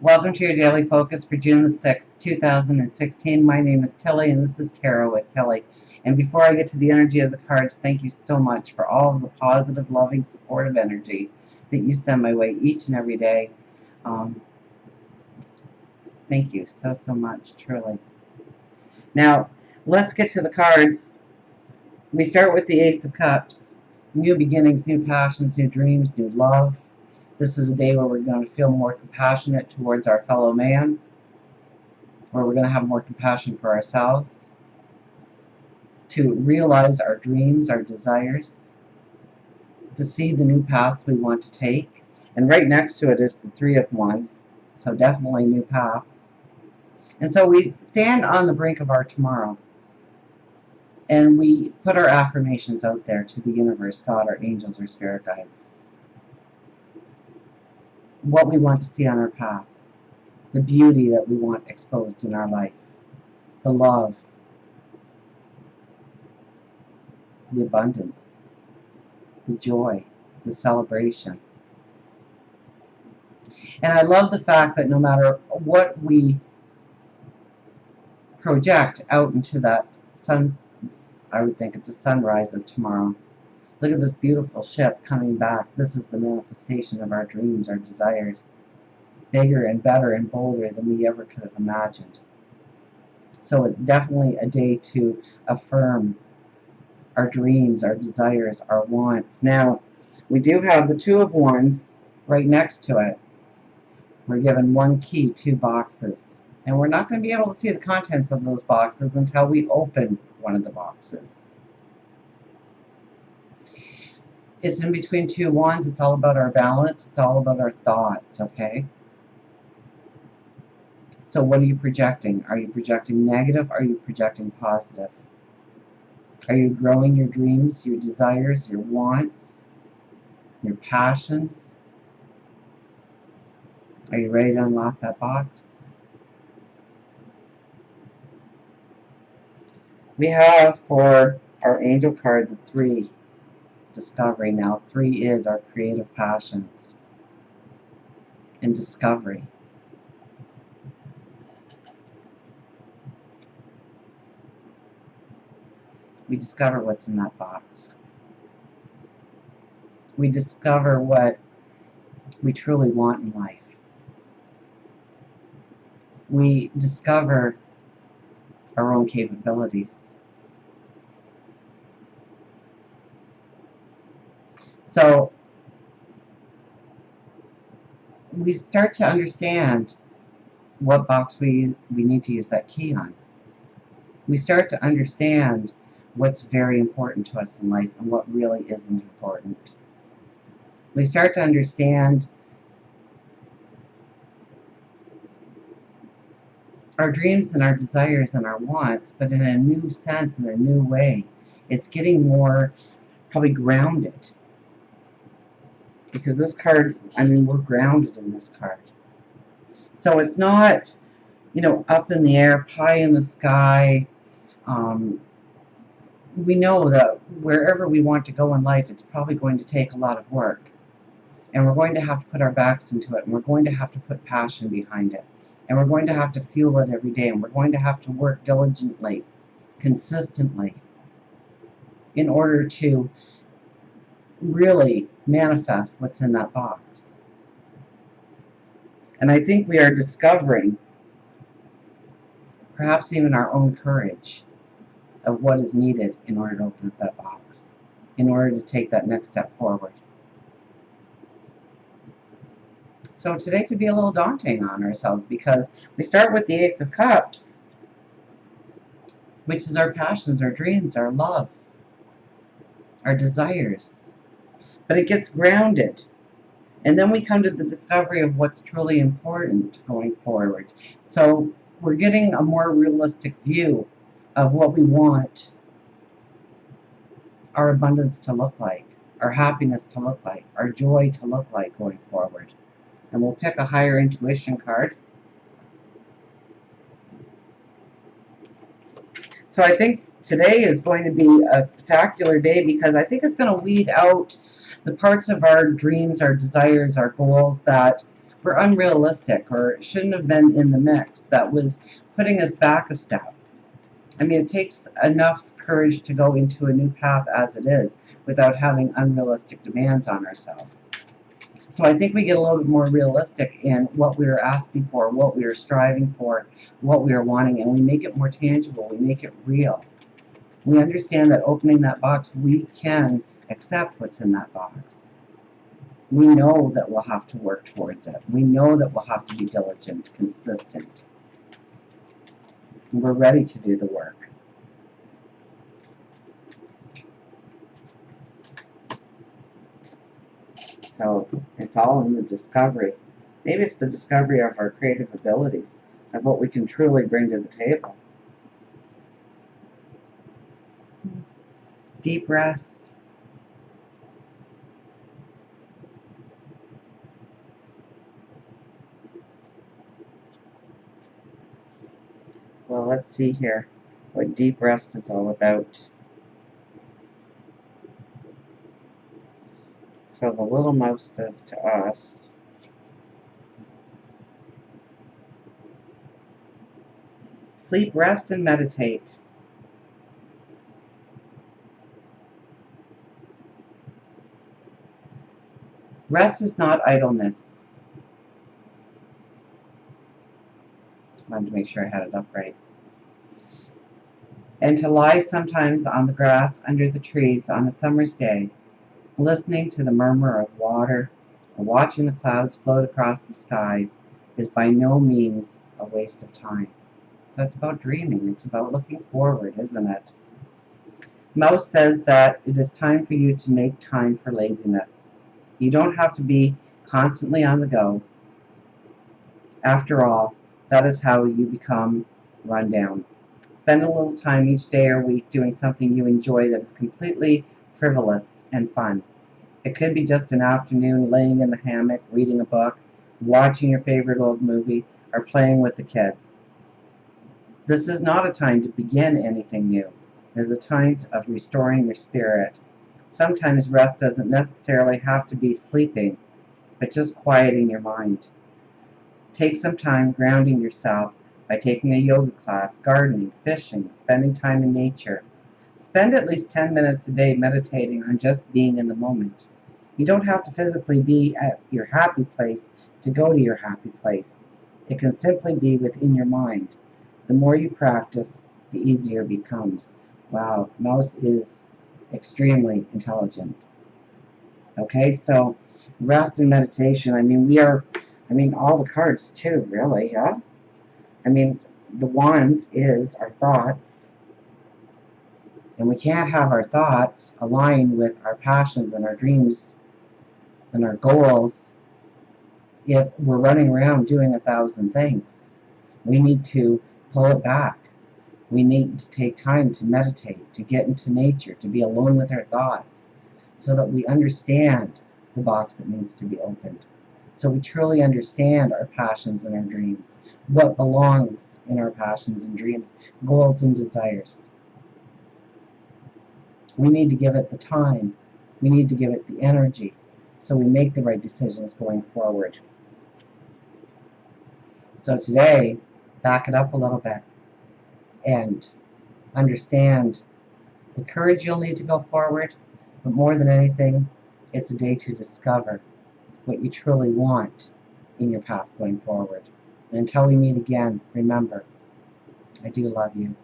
Welcome to your daily focus for June the 6th, 2016. My name is Tilly, and this is Tarot with Tilly. And before I get to the energy of the cards, thank you so much for all of the positive, loving, supportive energy that you send my way each and every day. Thank you so, so much, truly. Now, let's get to the cards. We start with the Ace of Cups. New beginnings, new passions, new dreams, new love. This is a day where we're going to feel more compassionate towards our fellow man, where we're going to have more compassion for ourselves, to realize our dreams, our desires, to see the new paths we want to take. And right next to it is the Three of Wands, so definitely new paths. And so we stand on the brink of our tomorrow, and we put our affirmations out there to the universe, God, our angels, our spirit guides. What we want to see on our path, the beauty that we want exposed in our life, the love, the abundance, the joy, the celebration. And I love the fact that no matter what we project out into that I would think it's a sunrise of tomorrow. Look at this beautiful ship coming back. This is the manifestation of our dreams, our desires. Bigger and better and bolder than we ever could have imagined. So it's definitely a day to affirm our dreams, our desires, our wants. Now, we do have the Two of Wands right next to it. We're given one key, two boxes. And we're not going to be able to see the contents of those boxes until we open one of the boxes. It's in between two wands. It's all about our balance. It's all about our thoughts, okay? So what are you projecting? Are you projecting negative? Are you projecting positive? Are you growing your dreams, your desires, your wants, your passions? Are you ready to unlock that box? We have for our angel card the 3, discovery. Now 3 is our creative passions and discovery. We discover what's in that box. We discover what we truly want in life. We discover our own capabilities. So we start to understand what box we need to use that key on. We start to understand what's very important to us in life and what really isn't important. We start to understand our dreams and our desires and our wants, but in a new sense, in a new way. It's getting more probably grounded. Because this card, I mean, we're grounded in this card. So it's not, you know, up in the air, pie in the sky. We know that wherever we want to go in life, it's probably going to take a lot of work. And we're going to have to put our backs into it, and we're going to have to put passion behind it. And we're going to have to fuel it every day, and we're going to have to work diligently, consistently, in order to really manifest what's in that box. And I think we are discovering, perhaps even our own courage, of what is needed in order to open up that box, in order to take that next step forward. So today could be a little daunting on ourselves because we start with the Ace of Cups, which is our passions, our dreams, our love, our desires. But it gets grounded. And then we come to the discovery of what's truly important going forward. So we're getting a more realistic view of what we want our abundance to look like, our happiness to look like, our joy to look like going forward. And we'll pick a higher intuition card. So I think today is going to be a spectacular day because I think it's going to weed out The parts of our dreams, our desires, our goals that were unrealistic or shouldn't have been in the mix, that was putting us back a step. I mean, it takes enough courage to go into a new path as it is without having unrealistic demands on ourselves. So I think we get a little bit more realistic in what we are asking for, what we are striving for, what we are wanting, and we make it more tangible. We make it real. We understand that opening that box, we can accept what's in that box. We know that we'll have to work towards it. We know that we'll have to be diligent, consistent. And we're ready to do the work. So it's all in the discovery. Maybe it's the discovery of our creative abilities, of what we can truly bring to the table. Deep rest. Well, let's see here what deep rest is all about. So the little mouse says to us, sleep, rest, and meditate. Rest is not idleness. I wanted to make sure I had it up right. And to lie sometimes on the grass under the trees on a summer's day, listening to the murmur of water or watching the clouds float across the sky, is by no means a waste of time. So it's about dreaming. It's about looking forward, isn't it? Mouse says that it is time for you to make time for laziness. You don't have to be constantly on the go. After all, that is how you become run down. Spend a little time each day or week doing something you enjoy that is completely frivolous and fun. It could be just an afternoon laying in the hammock, reading a book, watching your favorite old movie, or playing with the kids. This is not a time to begin anything new. It is a time of restoring your spirit. Sometimes rest doesn't necessarily have to be sleeping, but just quieting your mind. Take some time grounding yourself by taking a yoga class, gardening, fishing, spending time in nature. Spend at least 10 minutes a day meditating on just being in the moment. You don't have to physically be at your happy place to go to your happy place. It can simply be within your mind. The more you practice, the easier it becomes. Wow, Mouse is extremely intelligent. Okay, so rest and meditation. I mean, all the cards too, really, yeah? I mean, the wands is our thoughts. And we can't have our thoughts align with our passions and our dreams and our goals if we're running around doing 1,000 things. We need to pull it back. We need to take time to meditate, to get into nature, to be alone with our thoughts, so that we understand the box that needs to be opened. So we truly understand our passions and our dreams, what belongs in our passions and dreams, goals and desires. We need to give it the time. We need to give it the energy so we make the right decisions going forward. So today, back it up a little bit and understand the courage you'll need to go forward, but more than anything, it's a day to discover what you truly want in your path going forward. And until we meet again, remember, I do love you.